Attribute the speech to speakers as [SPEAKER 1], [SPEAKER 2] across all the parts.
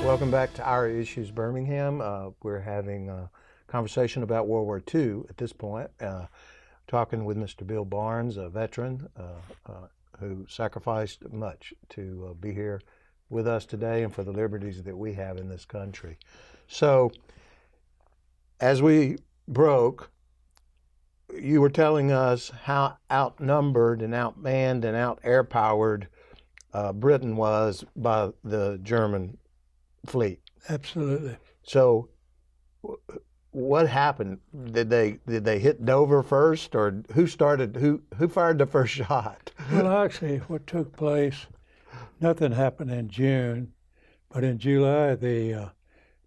[SPEAKER 1] Welcome back to Our Issues Birmingham. We're having a conversation about World War II at this point, talking with Mr. Bill Barnes, a veteran who sacrificed much to be here with us today and for the liberties that we have in this country. So, as we broke, you were telling us how outnumbered and outmanned and out-air-powered Britain was by the German fleet.
[SPEAKER 2] Absolutely.
[SPEAKER 1] So, what happened? Did they hit Dover first, or who fired the first shot?
[SPEAKER 2] Well, actually, what took place, nothing happened in June, but in July, the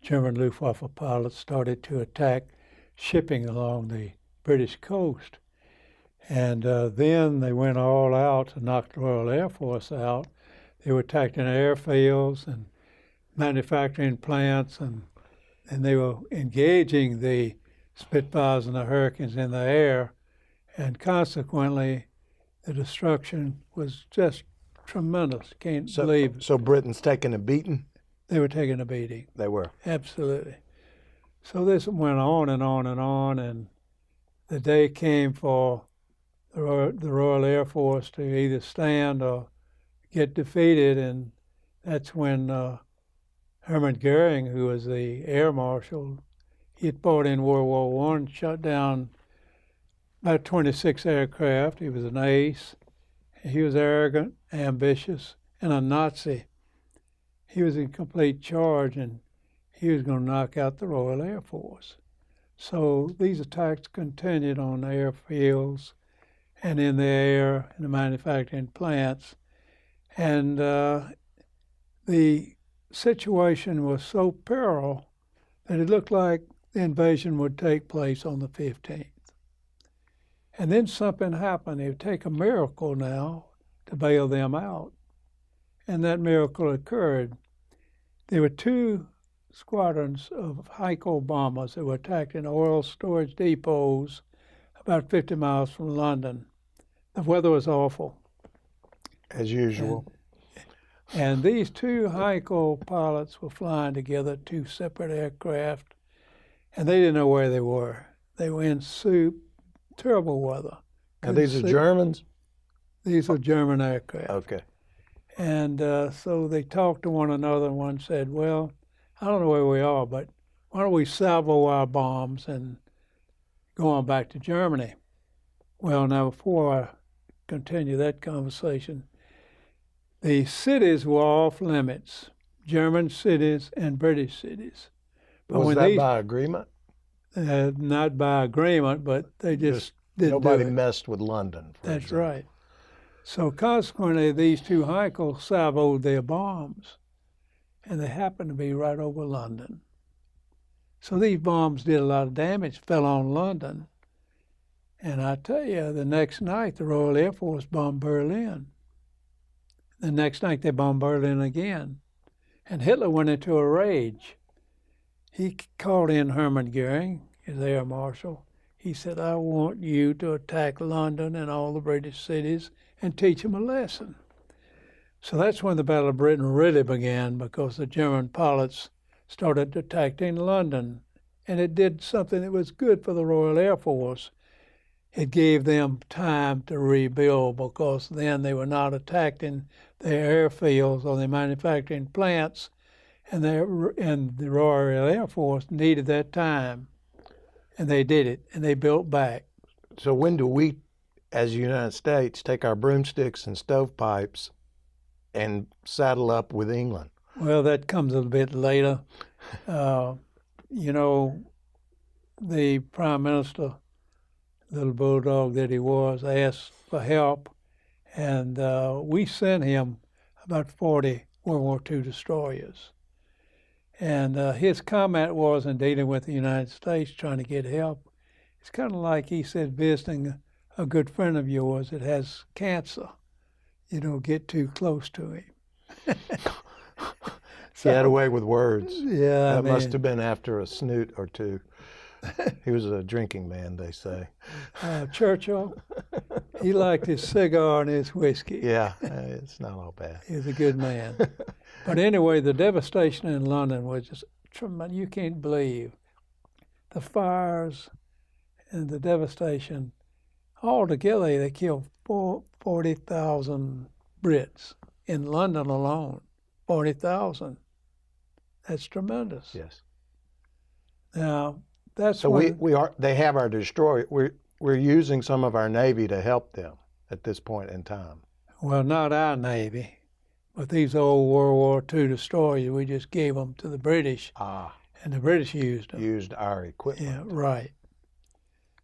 [SPEAKER 2] German Luftwaffe pilots started to attack shipping along the British coast. And then they went all out to knock the Royal Air Force out. They were attacking airfields and manufacturing plants, and they were engaging the Spitfires and the Hurricanes in the air, and consequently, the destruction was just tremendous. Can't believe it.
[SPEAKER 1] So Britain's taking a beating?
[SPEAKER 2] They were taking a beating.
[SPEAKER 1] They were.
[SPEAKER 2] Absolutely. So this went on and on and on, and the day came for the Royal Air Force to either stand or get defeated, and that's when Hermann Goering, who was the air marshal, he had fought in World War I, shot down about 26 aircraft. He was an ace. He was arrogant, ambitious, and a Nazi. He was in complete charge, and he was going to knock out the Royal Air Force. So these attacks continued on airfields and in the air, in the manufacturing plants. And the situation was so perilous that it looked like the invasion would take place on the 15th. And then something happened. It would take a miracle now to bail them out. And that miracle occurred. There were two squadrons of Heinkel bombers that were attacked in oil storage depots about 50 miles from London. The weather was awful.
[SPEAKER 1] As usual.
[SPEAKER 2] And these two Heinkel pilots were flying together, two separate aircraft, and they didn't know where they were. They were in terrible weather.
[SPEAKER 1] And these are Germans?
[SPEAKER 2] These are German aircraft.
[SPEAKER 1] Okay.
[SPEAKER 2] And so they talked to one another, and one said, well, I don't know where we are, but why don't we salvo our bombs and go on back to Germany? Well, now, before I continue that conversation, the cities were off limits, German cities and British cities.
[SPEAKER 1] But was that by agreement?
[SPEAKER 2] Not by agreement, but they just didn't
[SPEAKER 1] nobody
[SPEAKER 2] do it.
[SPEAKER 1] Messed with London.
[SPEAKER 2] That's right. So consequently, these two Heinkel salvoed their bombs, and they happened to be right over London. So these bombs did a lot of damage, fell on London. And I tell you, the next night, the Royal Air Force bombed Berlin. The next night, they bombed Berlin again. And Hitler went into a rage. He called in Hermann Goering, his air marshal. He said, I want you to attack London and all the British cities and teach them a lesson. So that's when the Battle of Britain really began, because the German pilots started attacking London. And it did something that was good for the Royal Air Force. It gave them time to rebuild, because then they were not attacking their airfields or their manufacturing plants, and the Royal Air Force needed that time, and they did it, and they built back.
[SPEAKER 1] So when do we, as the United States, take our broomsticks and stovepipes and saddle up with England?
[SPEAKER 2] Well, that comes a bit later. You know, the Prime Minister, little bulldog that he was, asked for help, and we sent him about 40 World War II destroyers. And his comment was, in dealing with the United States, trying to get help, it's kind of like he said, visiting a good friend of yours that has cancer. You don't get too close to him.
[SPEAKER 1] So, he had a way with words.
[SPEAKER 2] Yeah,
[SPEAKER 1] that must have been after a snoot or two. He was a drinking man, they say.
[SPEAKER 2] Churchill, he liked his cigar and his whiskey.
[SPEAKER 1] Yeah, it's not all bad.
[SPEAKER 2] He was a good man. But anyway, the devastation in London was just tremendous. You can't believe the fires and the devastation. Altogether, they killed 40,000 Brits in London alone. 40,000. That's tremendous.
[SPEAKER 1] Yes.
[SPEAKER 2] Now, that's
[SPEAKER 1] so they have our destroyer. We're using some of our Navy to help them at this point in time.
[SPEAKER 2] Well, not our Navy, but these old World War II destroyers, we just gave them to the British, and the British used them.
[SPEAKER 1] Used our equipment.
[SPEAKER 2] Yeah, right.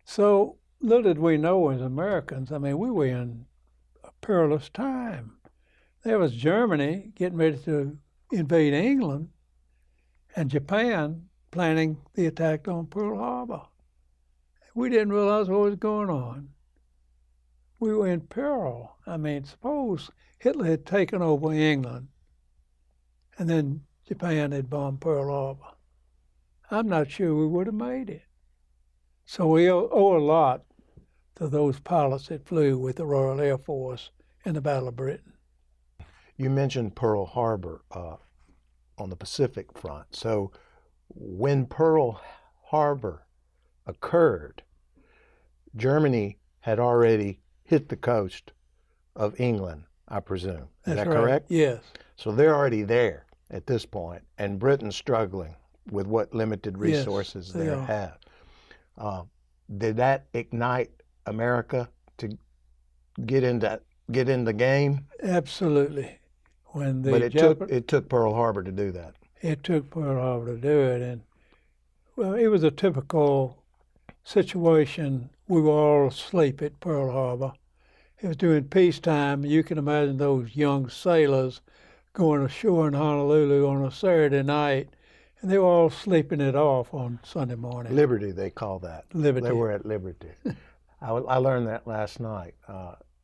[SPEAKER 2] So little did we know as Americans, I mean, we were in a perilous time. There was Germany getting ready to invade England, and Japan planning the attack on Pearl Harbor. We didn't realize what was going on. We were in peril. I mean, suppose Hitler had taken over England and then Japan had bombed Pearl Harbor. I'm not sure we would have made it. So we owe a lot to those pilots that flew with the Royal Air Force in the Battle of Britain.
[SPEAKER 1] You mentioned Pearl Harbor on the Pacific front. So when Pearl Harbor occurred, Germany had already hit the coast of England, I presume. Is that correct?
[SPEAKER 2] Yes.
[SPEAKER 1] So they're already there at this point, and Britain's struggling with what limited resources they have. Did that ignite America to get in the game?
[SPEAKER 2] Absolutely.
[SPEAKER 1] But it took Pearl Harbor to do that.
[SPEAKER 2] It took Pearl Harbor to do it, and well, it was a typical situation. We were all asleep at Pearl Harbor. It was during peacetime. You can imagine those young sailors going ashore in Honolulu on a Saturday night, and they were all sleeping it off on Sunday morning.
[SPEAKER 1] Liberty, they call that.
[SPEAKER 2] Liberty.
[SPEAKER 1] They were at Liberty. I learned that last night.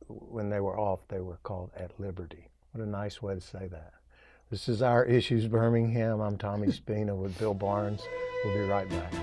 [SPEAKER 1] When they were off, they were called at Liberty. What a nice way to say that. This is Our Issues Birmingham. I'm Tommy Spina with Bill Barnes. We'll be right back.